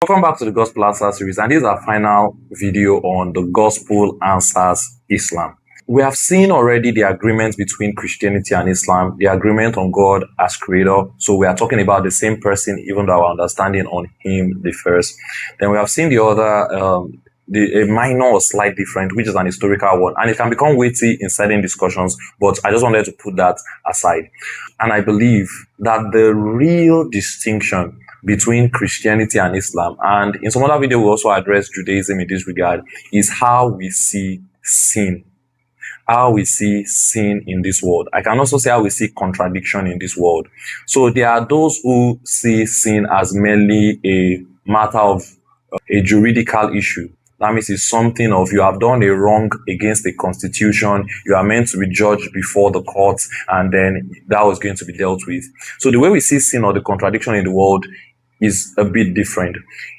Welcome back to the Gospel Answers series, and this is our final video on the Gospel Answers Islam. We have seen already the agreement between Christianity and Islam, the agreement on God as creator. So we are talking about the same person, even though our understanding on him differs. Then we have seen the other, a minor or slight difference, which is an historical one, and it can become weighty in certain discussions, but I just wanted to put that aside. And I believe that the real distinction between Christianity and Islam, and in some other video we also address Judaism in this regard, is how we see sin. How we see sin in this world. I can also say how we see contradiction in this world. So there are those who see sin as merely a matter of a juridical issue. That means it's something of you have done a wrong against the constitution, you are meant to be judged before the courts, and then that was going to be dealt with. So the way we see sin or the contradiction in the world is a bit different.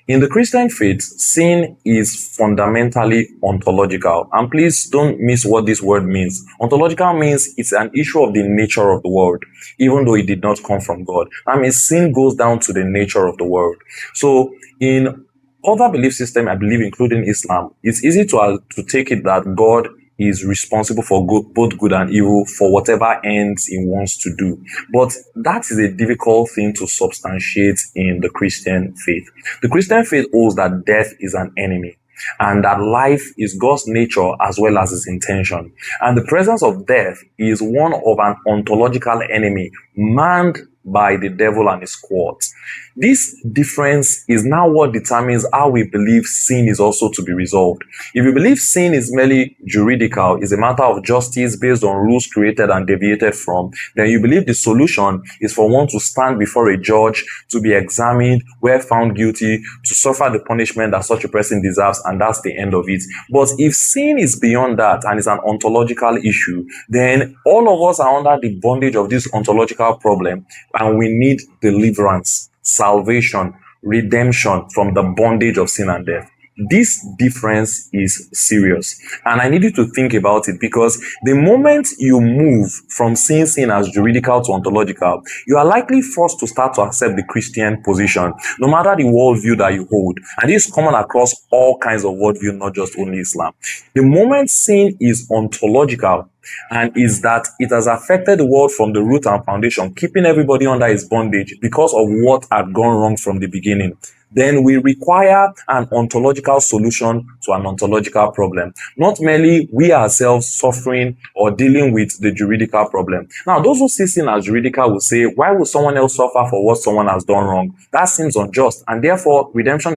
In the Christian faith, sin is fundamentally ontological. And please don't miss what this word means. Ontological means it's an issue of the nature of the world, even though it did not come from God. That means sin goes down to the nature of the world. So in other belief systems, I believe, including Islam, it's easy to take it that God is responsible for both good and evil for whatever ends he wants to do. But that is a difficult thing to substantiate in the Christian faith. The Christian faith holds that death is an enemy, and that life is God's nature as well as his intention. And the presence of death is one of an ontological enemy manned by the devil and his cohorts. This difference is now what determines how we believe sin is also to be resolved. If you believe sin is merely juridical, is a matter of justice based on rules created and deviated from, then you believe the solution is for one to stand before a judge, to be examined, where found guilty, to suffer the punishment that such a person deserves, and that's the end of it. But if sin is beyond that and is an ontological issue, then all of us are under the bondage of this ontological problem, and we need deliverance, salvation, redemption from the bondage of sin and death. This difference is serious, and I need you to think about it, because the moment you move from seeing sin as juridical to ontological, you are likely forced to start to accept the Christian position, no matter the worldview that you hold. And this is common across all kinds of worldview, not just only Islam. The moment sin is ontological, and is that it has affected the world from the root and foundation, keeping everybody under its bondage because of what had gone wrong from the beginning, then we require an ontological solution to an ontological problem, not merely we ourselves suffering or dealing with the juridical problem. Now, those who see sin as juridical will say, why would someone else suffer for what someone has done wrong? That seems unjust, and therefore redemption